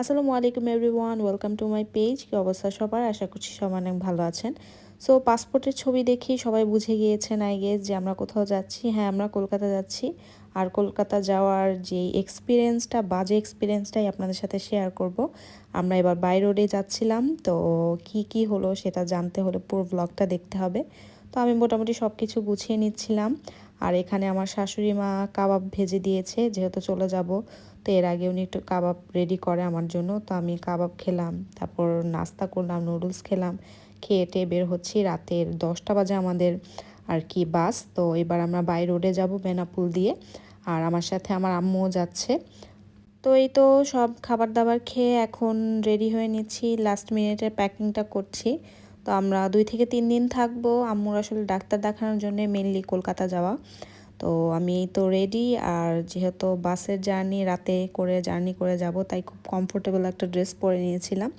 আসসালামু আলাইকুম everyone, welcome to my page. কি অবস্থা সবার? আশা করছি সবাই অনেক ভালো আছেন। সো পাসপোর্টের ছবি দেখি সবাই বুঝে গিয়েছেন আই গেস যে আমরা কোথাও যাচ্ছি। হ্যাঁ, আমরা কলকাতা যাচ্ছি। আর কলকাতা যাওয়ার যে এক্সপিরিয়েন্সটা, বাজে এক্সপিরিয়েন্সটাই আপনাদের সাথে শেয়ার করব। আমরা এবার বাই রোডে যাচ্ছিলাম, তো কি কি হলো সেটা জানতে হলে পুরো ব্লগটা দেখতে হবে। তো আমি মোটামুটি সব কিছু গুছিয়ে নিচ্ছিলাম। আর এখানে আমার শাশুড়ি মা কাবাব ভেজে দিয়েছে, যেহেতু চলে যাব। তো এর আগে উনি একটু কাবাব রেডি করে আমার জন্য, তো আমি কাবাব খেলাম, তারপর নাস্তা করলাম, নুডলস খেলাম। খেয়ে টেয়ে বের হচ্ছি। রাতের 10টা বাজে আমাদের আর কি বাস। তো এবার আমরা বাই রোডে যাব বেনাপুল দিয়ে। আর আমার সাথে আমার আম্মুও যাচ্ছে। তো এই তো সব খাবার দাবার খেয়ে এখন রেডি হয়ে নিচ্ছি, লাস্ট মিনিটের প্যাকিংটা করছি। তো আমরা 2 থেকে 3 দিন থাকবো। আম্মুর আসলে ডাক্তার দেখানোর জন্য মেনলি কলকাতা যাওয়া। তো আমি তো রেডি। আর যেহেতু বাসের জার্নি, রাতে করে জার্নি করে যাব, তাই খুব কমফোর্টেবল একটা ড্রেস পরে নিয়েছিলাম।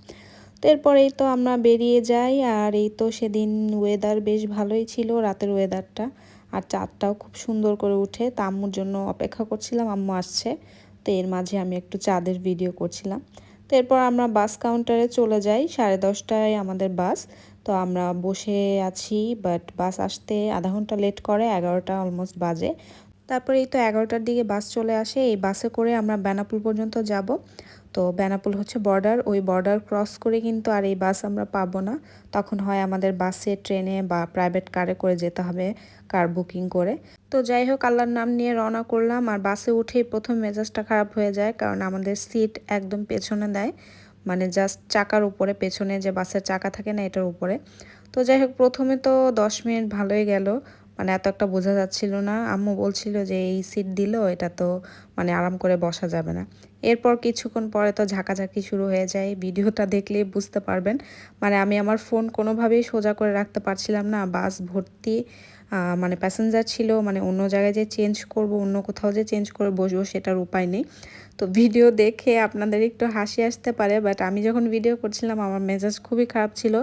তো এরপরেই তো আমরা বেরিয়ে যাই। আর এই তো সেদিন ওয়েদার বেশ ভালোই ছিল, রাতের ওয়েদারটা। আর চাঁদটাও খুব সুন্দর করে উঠে। তা আম্মুর জন্য অপেক্ষা করছিলাম, আম্মু আসছে। তো এর মাঝে আমি একটু চাঁদের ভিডিও করছিলাম। তো এরপর আমরা বাস কাউন্টারে চলে যাই। 10:30টায় আমাদের বাস। তো আমরা বসে আছি, বাট বাস আসতে আধা ঘন্টা লেট করে, 11টা অলমোস্ট বাজে। তারপরে এই তো 11টার দিকে বাস চলে আসে। এই বাসে করে আমরা বেনাপুল পর্যন্ত যাব। তো বেনাপুল হচ্ছে বর্ডার, ওই বর্ডার ক্রস করে কিন্তু আর এই বাস আমরা পাবো না। তখন হয় আমাদের বাসে, ট্রেনে বা প্রাইভেট কারে করে যেতে হবে, কার বুকিং করে। তো যাই হোক, আল্লাহর নাম নিয়ে রওনা করলাম। আর বাসে উঠেই প্রথম মেজাজটা খারাপ হয়ে যায়, কারণ আমাদের সিট একদম পেছনে দেয়, মানে জাস্ট চাকার উপরে, পেছনে যে বাসের চাকা থাকে না, এটার উপরে। তো যাই হোক, প্রথমে তো 10 মিনিট ভালোই গেল, মানে এত একটা বোঝা যাচ্ছিল না। আম্মু বলছিল যে এই সিট দিল, এটা তো মানে আরাম করে বসা যাবে না। এরপর কিছুক্ষণ পরে তো ঝাঁকাঝাঁকি শুরু হয়ে যায়, ভিডিওটা দেখলেই বুঝতে পারবেন। মানে আমি আমার ফোন কোনোভাবেই সোজা করে রাখতে পারছিলাম না, বাস ভর্তি মানে প্যাসেঞ্জার ছিল। মানে অন্য জায়গায় যে চেঞ্জ করব, অন্য কোথাও যে চেঞ্জ করে বসবো, সেটার উপায় নেই। তো ভিডিও দেখে আপনাদের একটু হাসি আসতে পারে, বাট আমি যখন ভিডিও করছিলাম আমার মেজাজ খুবই খারাপ ছিল।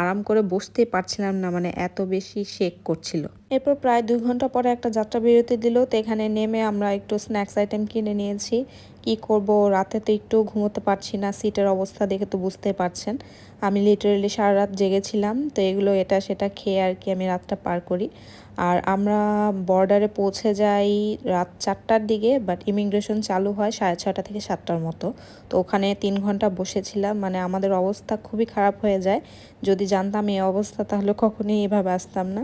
আরাম করে বসতেই পারছিলাম না, মানে এত বেশি শেক করছিল। এরপর প্রায় 2 ঘন্টা পরে একটা যাত্রা বিরতি দিল। তো এখানে নেমে আমরা একটু স্ন্যাক্স আইটেম কিনে নিয়েছি। কি করব, রাতে তো একটু ঘুমোতে পারছি না, সিটের অবস্থা দেখে তো বুঝতেই পারছেন। আমি লিটারেলি সারা রাত জেগেছিলাম। তো এগুলো এটা সেটা খেয়ে আর কি আমি রাতটা পার করি। আর আমরা বর্ডারে পৌঁছে যাই রাত 4টার দিকে, বাট ইমিগ্রেশন চালু হয় 6:30 থেকে 7টার মতো। তো ওখানে 3 ঘন্টা বসেছিলাম, মানে আমাদের অবস্থা খুবই খারাপ হয়ে যায়। যদি জানতাম এই অবস্থা, তাহলে কখনোই এভাবে আসতাম না।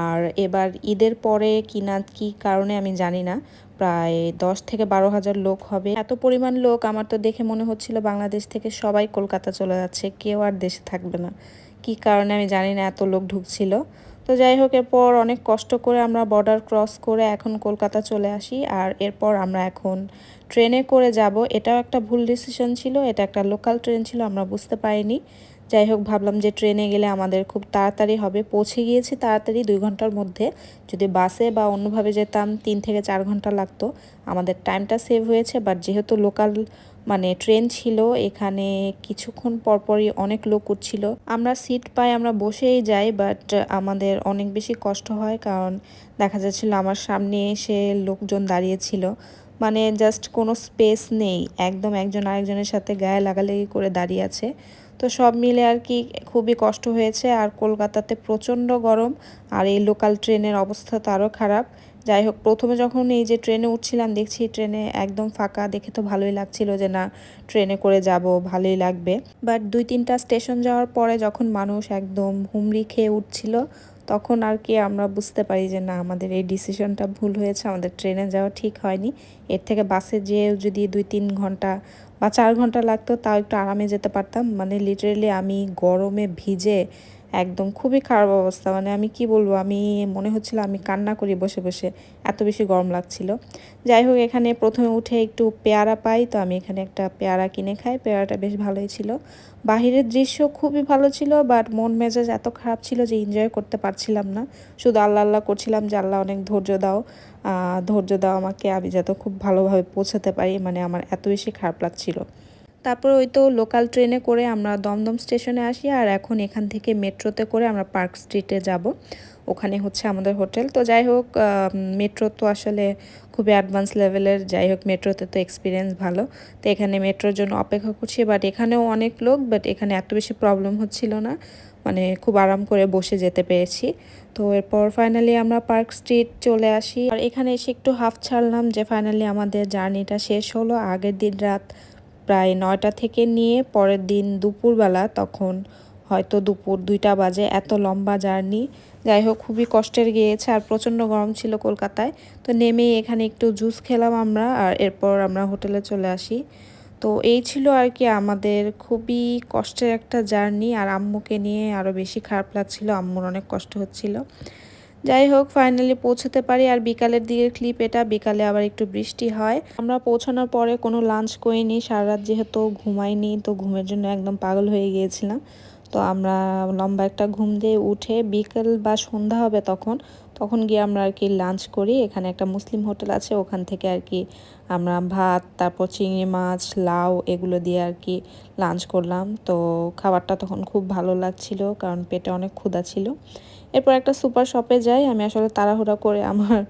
আর এবার ঈদের পরে কিনা কি কারণে আমি জানি না, প্রায় 10 থেকে 12 হাজার লোক হবে। এত পরিমাণ লোক, আমার তো দেখে মনে হচ্ছিল বাংলাদেশ থেকে সবাই কলকাতা চলে যাচ্ছে, কেউ আর দেশে থাকবে না। কি কারণে আমি জানি না, এত লোক ঢুকছিল। তো যাই হোক, এরপর অনেক কষ্ট করে আমরা বর্ডার ক্রস করে এখন কলকাতা চলে আসি। আর এরপর আমরা এখন ট্রেনে করে যাব। এটাও একটা ভুল ডিসিশন ছিল, এটা একটা লোকাল ট্রেন ছিল, আমরা বুঝতে পারিনি। যাই হোক, ভাবলাম যে ট্রেনে গেলে আমাদের খুব তাড়াতাড়ি হবে, পৌঁছে গিয়েছি তাড়াতাড়ি 2 ঘন্টার মধ্যে। যদি বাসে বা অন্যভাবে যেতাম 3 থেকে 4 ঘন্টা লাগতো। আমাদের টাইমটা সেভ হয়েছে, বাট যেহেতু লোকাল মানে ট্রেন ছিল, এখানে কিছুক্ষণ পরপরই অনেক লোক উঠছিল। আমরা সিট পাই, আমরা বসেই যাই, বাট আমাদের অনেক বেশি কষ্ট হয়, কারণ দেখা যাচ্ছিল আমার সামনে এসে লোকজন দাঁড়িয়েছিল, মানে জাস্ট কোনো স্পেস নেই, একদম একজন আরেকজনের সাথে গায়ে লাগালাগি করে দাঁড়িয়ে আছে। তো সব মিলে আর কি খুবই কষ্ট হয়েছে। আর কলকাতাতে প্রচণ্ড গরম, আর এই লোকাল ট্রেনের অবস্থা তো আরও খারাপ। যাই হোক, প্রথমে যখন এই যে ট্রেনে উঠছিলাম, দেখছি ট্রেনে একদম ফাঁকা, দেখে তো ভালোই লাগছিল যে না, ট্রেনে করে যাব, ভালোই লাগবে। বাট 2-3টা স্টেশন যাওয়ার পরে যখন মানুষ একদম হুমড়ি খেয়ে উঠছিল, তখন আর কি আমরা বুঝতে পারি যে না, আমাদের এই ডিসিশনটা ভুল হয়েছে, আমাদের ট্রেনে যাওয়া ঠিক হয়নি। এর থেকে বাসে যেয়ে যদি 2-3 ঘন্টা বা 4 ঘন্টা লাগতো, তাও একটু আরামে যেতে পারতাম। মানে লিটারেলি আমি গরমে ভিজে একদম খুবই খারাপ অবস্থা, মানে আমি কি বলবো, আমি মনে হচ্ছিল আমি কান্না করি বসে বসে, এত বেশি গরম লাগছিল। যাই হোক, এখানে প্রথমে উঠে একটু পেয়ারা পাই, তো আমি এখানে একটা পেয়ারা কিনে খাই। পেয়ারাটা বেশ ভালোই ছিল। বাহিরের দৃশ্য খুবই ভালো ছিল, বাট মন মেজাজ এত খারাপ ছিল যে এনজয় করতে পারছিলাম না। শুধু আল্লাহ আল্লাহ করছিলাম যে আল্লাহ অনেক ধৈর্য দাও, ধৈর্য দাও আমাকে, আমি যাতে খুব ভালোভাবে পৌঁছাতে পারি, মানে আমার এত বেশি খারাপ লাগছিল। তারপর ওই তো লোকাল ট্রেনে করে আমরা দমদম স্টেশনে আসি। আর এখন এখান থেকে মেট্রোতে করে আমরা পার্ক স্ট্রিটে যাব, ওখানে হচ্ছে আমাদের হোটেল। তো যাই হোক, মেট্রো তো আসলে খুব খুবই অ্যাডভান্স লেভেলের। যাই হোক, মেট্রোতে তো এক্সপিরিয়েন্স ভালো। তো এখানে মেট্রোর জন্য অপেক্ষা করছি, বাট এখানেও অনেক লোক, বাট এখানে এত বেশি প্রবলেম হচ্ছিল না, মানে খুব আরাম করে বসে যেতে পেরেছি। তো এরপর ফাইনালি আমরা পার্ক স্ট্রিট চলে আসি, আর এখানে এসে একটু হাফ ছাড়লাম যে ফাইনালি আমাদের জার্নিটা শেষ হলো। আগের দিন রাত প্রায় 9টা থেকে নিয়ে পরের দিন দুপুরবেলা, তখন হয়তো দুপুর 2টা বাজে, এত লম্বা জার্নি। যাই হোক, খুবই কষ্টের গিয়েছে, আর প্রচণ্ড গরম ছিল কলকাতায়। তো নেমেই এখানে একটু জুস খেলাম আমরা, আর এরপর আমরা হোটেলে চলে আসি। তো এই ছিল আর কি আমাদের খুবই কষ্টের একটা জার্নি, আর আম্মুকে নিয়ে আরও বেশি খারাপ লাগছিল, আম্মুর অনেক কষ্ট হচ্ছিল। যাই হোক, ফাইনালি পৌঁছাতে পারি। আর বিকালের দিকের ক্লিপ এটা, বিকালে আবার একটু বৃষ্টি হয়। আমরা পৌঁছানোর পরে কোনো লাঞ্চ করিনি, সারা রাত যেহেতু ঘুমাইনি, তো ঘুমের জন্য একদম পাগল হয়ে গিয়েছিলাম। তো আমরা লম্বা একটা ঘুম দিয়ে উঠে বিকেল বা সন্ধ্যা হবে তখন তখন গিয়ে আমরা আর কি লাঞ্চ করি। এখানে একটা মুসলিম হোটেল আছে, ওখান থেকে আর কি আমরা ভাত, তারপর চিংড়ি মাছ, লাউ এগুলো দিয়ে আর কি লাঞ্চ করলাম। তো খাবারটা তখন খুব ভালো লাগছিল, কারণ পেটে অনেক ক্ষুধা ছিল। এরপর একটা সুপার শপে যাই, আমি আসলে তাড়াহুড়া করে আমার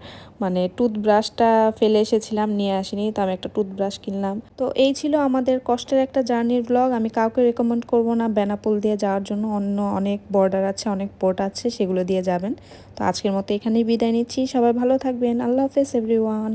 মানে টুথব্রাশটা ফেলে এসেছিলাম, নিয়ে আসিনি, তো আমি একটা টুথব্রাশ কিনলাম। তো এই ছিল আমাদের কষ্টের একটা জার্নির ব্লগ। আমি কাউকে রেকমেন্ড করব না বেনাপোল দিয়ে যাওয়ার জন্য, অন্য অনেক বর্ডার আছে, অনেক পোর্ট আছে, সেগুলো দিয়ে যাবেন। তো আজকের মতো এখানেই বিদায় নিচ্ছি, সবাই ভালো থাকবেন, আল্লাহ হাফেজ এভরিওয়ান।